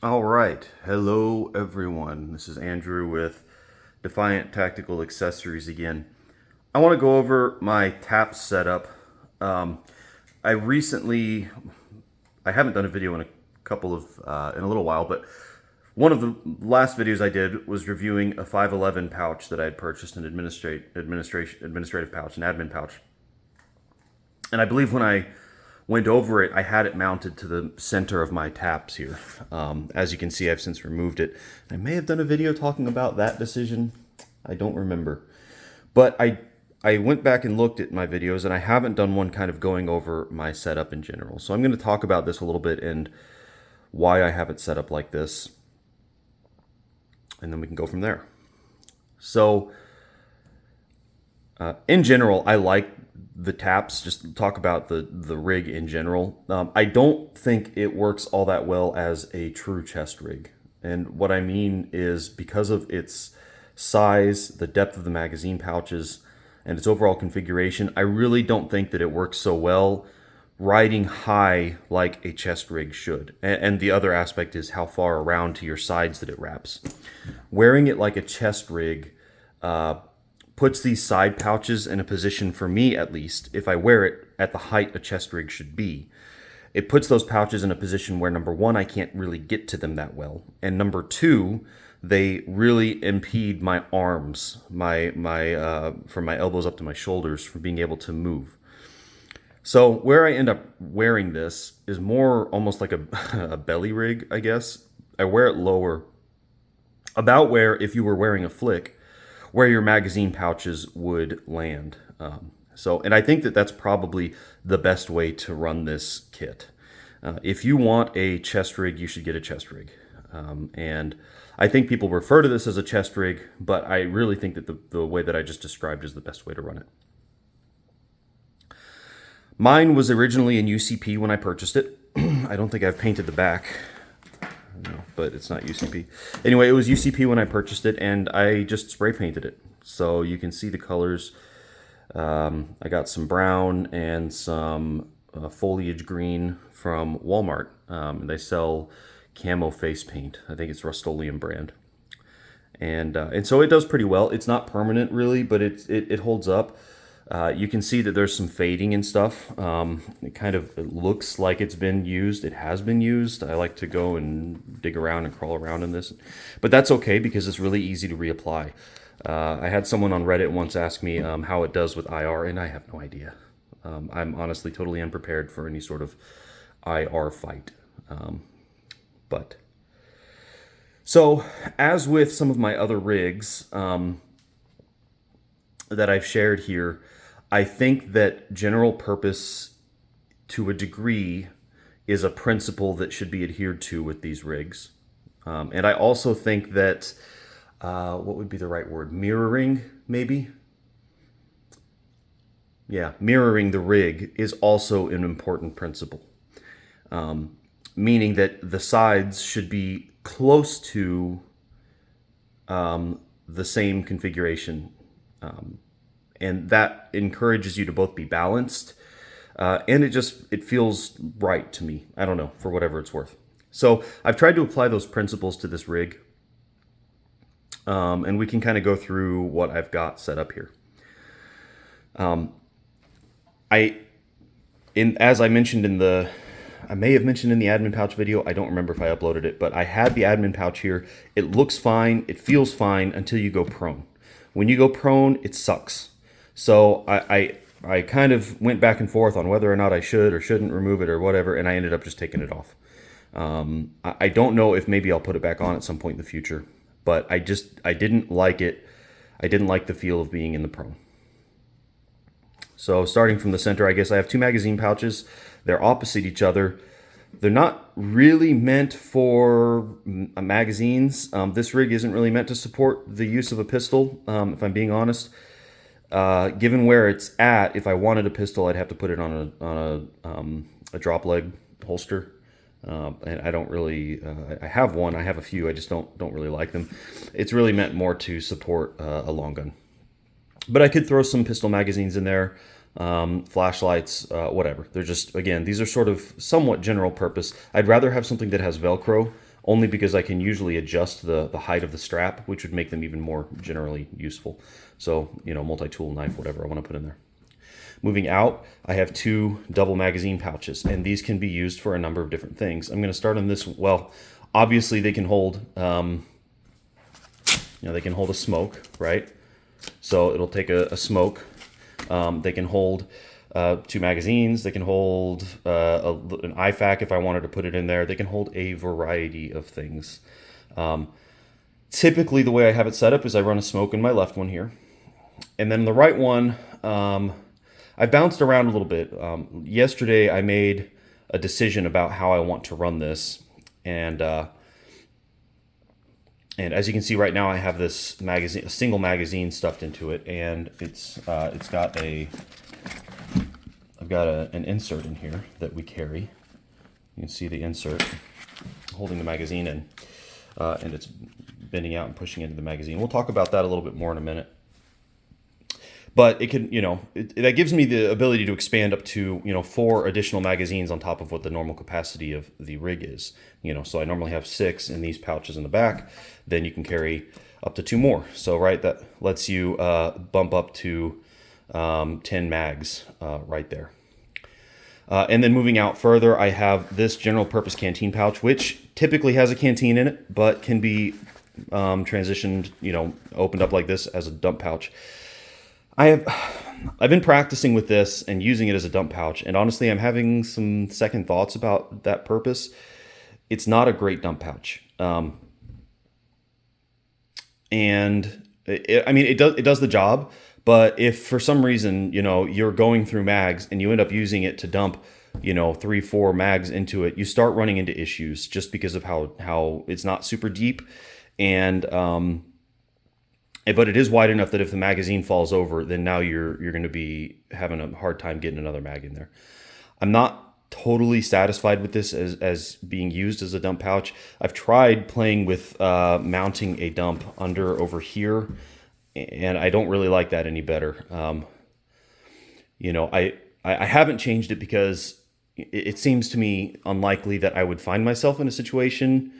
All right. Hello, everyone. This is Andrew with Defiant Tactical Accessories again. I want to go over my TAP setup. Um, I recently, I haven't done a video in in a little while, but one of the last videos I did was reviewing a 511 pouch that I had purchased, an administrative pouch, an admin pouch. And I believe when I went over it, I had it mounted to the center of my taps here. As you can see, I've since removed it. I may have done a video talking about that decision. I don't remember. But I went back and looked at my videos, and I haven't done one kind of going over my setup in general. So I'm going to talk about this a little bit and why I have it set up like this. And then we can go from there. So in general, I like the taps. Just talk about the rig in general. I don't think it works all that well as a true chest rig. And what I mean is because of its size, the depth of the magazine pouches, and its overall configuration, I really don't think that it works so well riding high like a chest rig should. And the other aspect is how far around to your sides that it wraps. Wearing it like a chest rig puts these side pouches in a position, for me at least, if I wear it at the height a chest rig should be. It puts those pouches in a position where, number one, I can't really get to them that well, and number two, they really impede my arms, from my elbows up to my shoulders, from being able to move. So where I end up wearing this is more almost like a belly rig, I guess. I wear it lower, about where if you were wearing a flick, where your magazine pouches would land. And I think that that's probably the best way to run this kit. If you want a chest rig, you should get a chest rig. And I think people refer to this as a chest rig, but I really think that the way that I just described is the best way to run it. Mine was originally in UCP when I purchased it. I don't think I've painted the back, but it's not UCP. Anyway, it was UCP when I purchased it, and I just spray painted it. So you can see the colors. I got some brown and some foliage green from Walmart. They sell camo face paint. I think it's Rust-Oleum brand. And so it does pretty well. It's not permanent really, but it holds up. You can see that there's some fading and stuff. It looks like it's been used. It has been used. I like to go and dig around and crawl around in this. But that's okay because it's really easy to reapply. I had someone on Reddit once ask me how it does with IR, and I have no idea. I'm honestly totally unprepared for any sort of IR fight. So, as with some of my other rigs that I've shared here, I think that general purpose, to a degree, is a principle that should be adhered to with these rigs. And I also think that, what would be the right word? Mirroring, maybe? Yeah, mirroring the rig is also an important principle. Meaning that the sides should be close to the same configuration. And that encourages you to both be balanced, and it feels right to me. I don't know, for whatever it's worth. So I've tried to apply those principles to this rig, and we can kind of go through what I've got set up here. As I mentioned I may have mentioned in the admin pouch video, I don't remember if I uploaded it, but I had the admin pouch here. It looks fine, it feels fine until you go prone. When you go prone, it sucks. So I kind of went back and forth on whether or not I should or shouldn't remove it or whatever, and I ended up just taking it off. I don't know if maybe I'll put it back on at some point in the future, but I didn't like it. I didn't like the feel of being in the prone. So starting from the center, I guess I have two magazine pouches. They're opposite each other. They're not really meant for magazines. This rig isn't really meant to support the use of a pistol, if I'm being honest. Given where it's at, if I wanted a pistol, I'd have to put it on a drop leg holster. And I don't really, I have one, I have a few, I just don't really like them. It's really meant more to support a long gun. But I could throw some pistol magazines in there, flashlights, whatever. They're just, again, these are sort of somewhat general purpose. I'd rather have something that has Velcro, only because I can usually adjust the height of the strap, which would make them even more generally useful. So, you know, multi-tool, knife, whatever I want to put in there. Moving out, I have 2 double magazine pouches, and these can be used for a number of different things. I'm going to start on this. Well, obviously they can hold, they can hold a smoke, right? So it'll take a smoke. They can hold 2 magazines. They can hold an IFAK if I wanted to put it in there. They can hold a variety of things. Typically, the way I have it set up is I run a smoke in my left one here, and then the right one, I bounced around a little bit. Yesterday, I made a decision about how I want to run this, and as you can see right now, I have this magazine, a single magazine stuffed into it, and I've got an insert in here that we carry. You can see the insert holding the magazine in, and it's bending out and pushing into the magazine. We'll talk about that a little bit more in a minute. But it can, that gives me the ability to expand up to, 4 additional magazines on top of what the normal capacity of the rig is. So I normally have 6 in these pouches in the back. Then you can carry up to 2 more. So, right, that lets you bump up to 10 mags right there. And then moving out further, I have this general purpose canteen pouch, which typically has a canteen in it, but can be transitioned, opened up like this as a dump pouch. I've been practicing with this and using it as a dump pouch, and honestly, I'm having some second thoughts about that purpose. It's not a great dump pouch, and it does the job. But if for some reason you're going through mags and you end up using it to dump 3-4 mags into it, you start running into issues just because of how it's not super deep, and but it is wide enough that if the magazine falls over, then now you're going to be having a hard time getting another mag in there. I'm not totally satisfied with this as being used as a dump pouch. I've tried playing with mounting a dump over here, and I don't really like that any better. I haven't changed it because it seems to me unlikely that I would find myself in a situation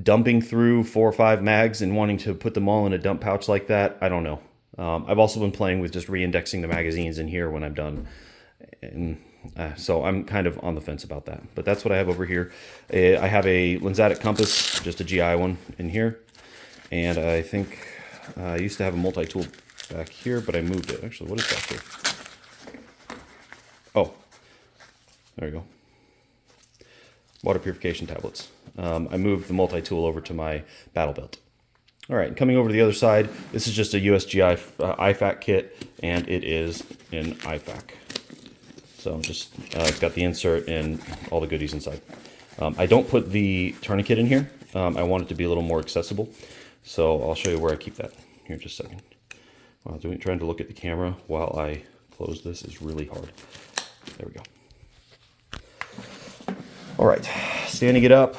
dumping through 4 or 5 mags and wanting to put them all in a dump pouch like that. I don't know. I've also been playing with just re-indexing the magazines in here when I'm done. And so I'm kind of on the fence about that. But that's what I have over here. I have a Lensatic compass, just a GI one in here. And I think I used to have a multi-tool back here, but I moved it. Actually, what is back here? Oh, there we go. Water purification tablets. I moved the multi-tool over to my battle belt. All right, coming over to the other side, this is just a USGI IFAK kit, and it is in IFAK. So just it's got the insert and all the goodies inside. I don't put the tourniquet in here. I want it to be a little more accessible. So I'll show you where I keep that here in just a second. Wow, trying to look at the camera while I close this is really hard. There we go. All right, standing it up,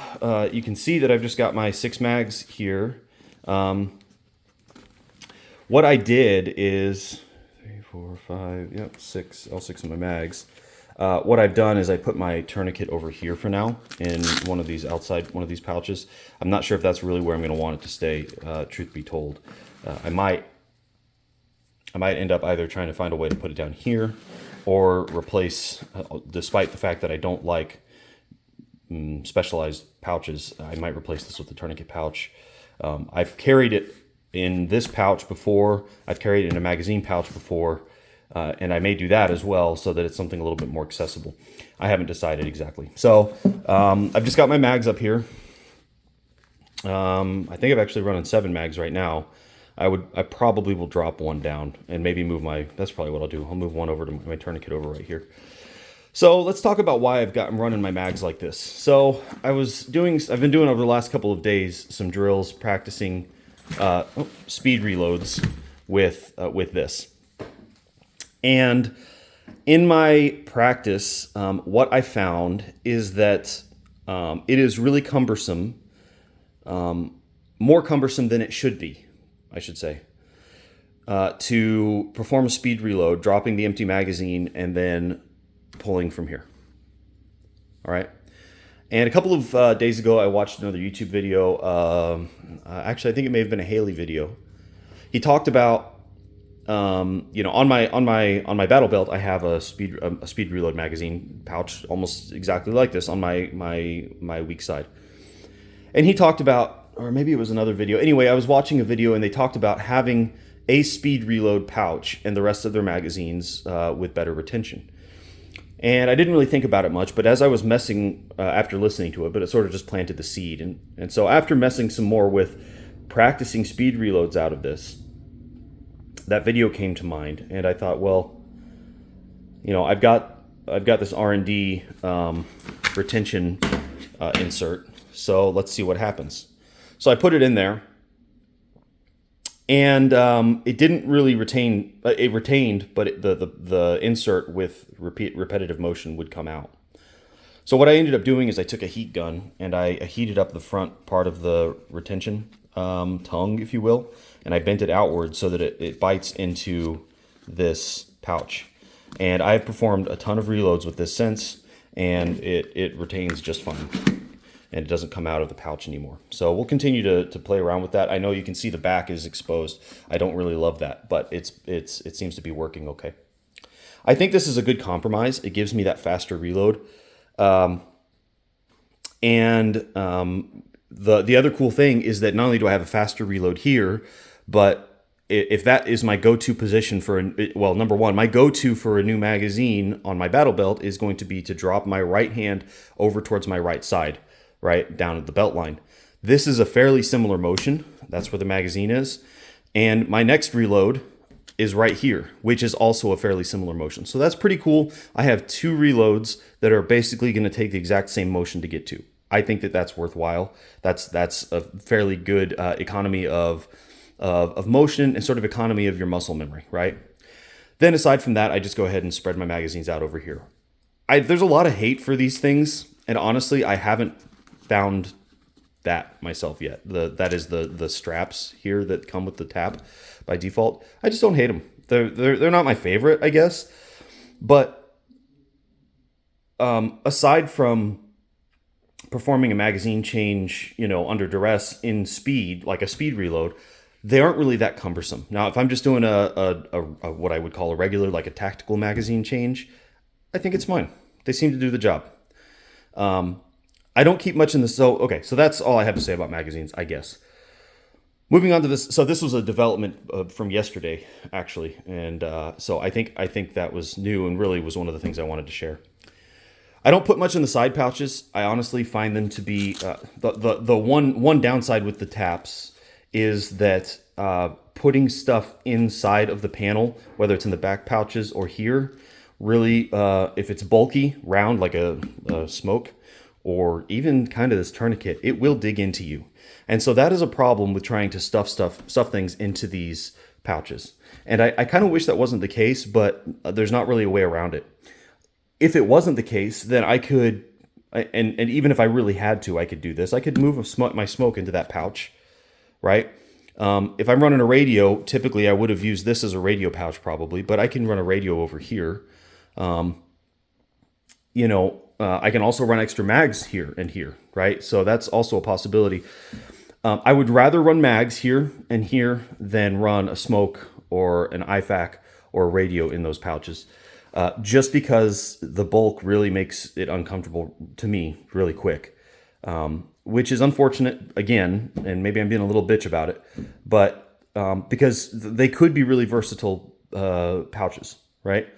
you can see that I've just got my 6 mags here. What I did is 3, 4, 5, 6, all 6 of my mags. What I've done is I put my tourniquet over here for now in one of these pouches. I'm not sure if that's really where I'm going to want it to stay, truth be told. I might end up either trying to find a way to put it down here or replace, despite the fact that I don't like specialized pouches, I might replace this with a tourniquet pouch. I've carried it in this pouch before. I've carried it in a magazine pouch before, and I may do that as well so that it's something a little bit more accessible. I haven't decided exactly. So I've just got my mags up here. I think I've actually running 7 mags right now. I probably will drop one down and maybe move that's probably what I'll do. I'll move one over to my tourniquet over right here. So let's talk about why I'm running my mags like this. So I've been doing over the last couple of days some drills practicing speed reloads with this. And in my practice, what I found is that it is really cumbersome, more cumbersome than it should be, I should say, to perform a speed reload, dropping the empty magazine and then pulling from here. All right. And a couple of days ago, I watched another YouTube video. Actually, I think it may have been a Haley video. He talked about, on my battle belt, I have a speed reload magazine pouch, almost exactly like this on my weak side. And he talked about, or maybe it was another video. Anyway, I was watching a video and they talked about having a speed reload pouch and the rest of their magazines with better retention. And I didn't really think about it much, but as I was messing after listening to it, but it sort of just planted the seed. And so after messing some more with practicing speed reloads out of this, that video came to mind, and I thought, well, I've got this R&D retention insert, so let's see what happens. So I put it in there, and it didn't really retain. It retained, but the insert with repetitive motion would come out. So what I ended up doing is I took a heat gun and I heated up the front part of the retention tongue, if you will, and I bent it outward so that it bites into this pouch. And I've performed a ton of reloads with this since, and it retains just fine. And it doesn't come out of the pouch anymore. So we'll continue to play around with that. I know you can see the back is exposed. I don't really love that, but it seems to be working okay. I think this is a good compromise. It gives me that faster reload. The other cool thing is that not only do I have a faster reload here, but if that is my go-to position number one, my go-to for a new magazine on my battle belt is going to be to drop my right hand over towards my right side, right down at the belt line. This is a fairly similar motion. That's where the magazine is. And my next reload is right here, which is also a fairly similar motion. So that's pretty cool. I have two reloads that are basically going to take the exact same motion to get to. I think that that's worthwhile. That's a fairly good economy of motion and sort of economy of your muscle memory, right? Then aside from that, I just go ahead and spread my magazines out over here. There's a lot of hate for these things, and honestly, I haven't found that myself yet. That is the straps here that come with the TAP by default. I just don't hate them. They're not my favorite, I guess. But aside from performing a magazine change, under duress in speed, like a speed reload, they aren't really that cumbersome. Now, if I'm just doing a what I would call a regular, like a tactical magazine change, I think it's fine. They seem to do the job. I don't keep much in the so that's all I have to say about magazines, I guess. Moving on to this, so this was a development from yesterday, actually, and so I think that was new and really was one of the things I wanted to share. I don't put much in the side pouches. I honestly find them to be the one downside with the TAPs is that putting stuff inside of the panel, whether it's in the back pouches or here, really if it's bulky, round like a smoke, or even kind of this tourniquet, it will dig into you. And so that is a problem with trying to stuff things into these pouches. And I kind of wish that wasn't the case, but there's not really a way around it. If it wasn't the case, then I could, and even if I really had to, I could do this. I could move my smoke into that pouch, right? If I'm running a radio, typically I would have used this as a radio pouch probably, but I can run a radio over here. I can also run extra mags here and here, right? So that's also a possibility. I would rather run mags here and here than run a smoke or an IFAK or a radio in those pouches, just because the bulk really makes it uncomfortable to me really quick, which is unfortunate, again, and maybe I'm being a little bitch about it, but because they could be really versatile pouches, right?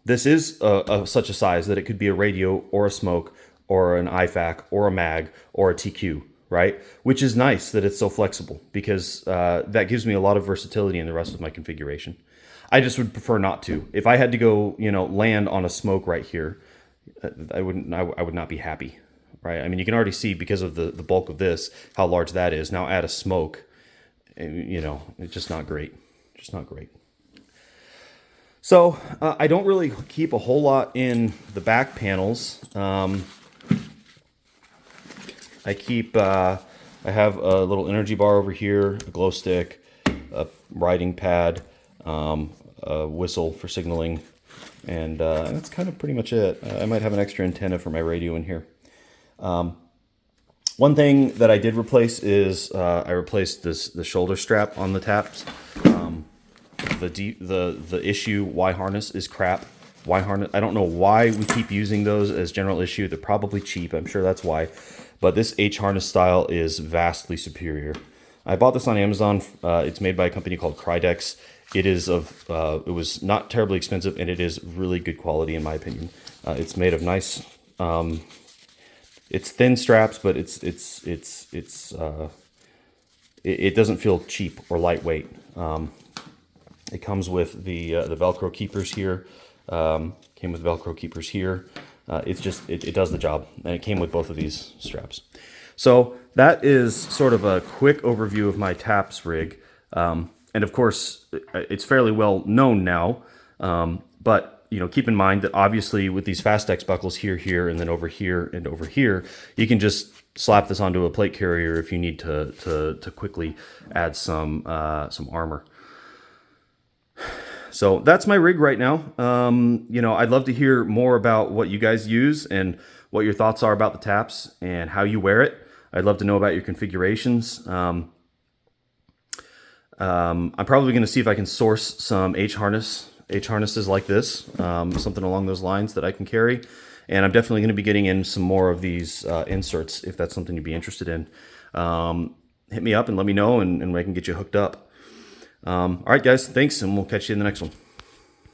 This is such a size that it could be a radio or a smoke or an IFAK or a mag or a TQ, right? Which is nice that it's so flexible because that gives me a lot of versatility in the rest of my configuration. I just would prefer not to. If I had to go, land on a smoke right here, I would not be happy, right? I mean, you can already see because of the bulk of this, how large that is. Now add a smoke, it's just not great. Just not great. So I don't really keep a whole lot in the back panels. I have a little energy bar over here, a glow stick, a riding pad, a whistle for signaling, and that's kind of pretty much it. I might have an extra antenna for my radio in here. One thing that I did replace is I replaced the shoulder strap on the taps. The issue Y harness is crap. Y harness. I don't know why we keep using those as general issue. They're probably cheap. I'm sure that's why. But this H harness style is vastly superior. I bought this on Amazon. It's made by a company called Krydex. It is of. It was not terribly expensive, and it is really good quality in my opinion. It's made of nice. It's thin straps, but it doesn't feel cheap or lightweight. It comes with the Velcro keepers here. Came with Velcro keepers here. It does the job, and it came with both of these straps. So that is sort of a quick overview of my TAPS rig. And of course, it's fairly well known now. But keep in mind that obviously with these Fastex buckles here, and then over here and over here, you can just slap this onto a plate carrier if you need to quickly add some armor. So that's my rig right now. I'd love to hear more about what you guys use and what your thoughts are about the TAPS and how you wear it. I'd love to know about your configurations. I'm probably going to see if I can source some H harnesses like this, something along those lines that I can carry. And I'm definitely going to be getting in some more of these inserts if that's something you'd be interested in. Hit me up and let me know, and I can get you hooked up. All right, guys, thanks, and we'll catch you in the next one.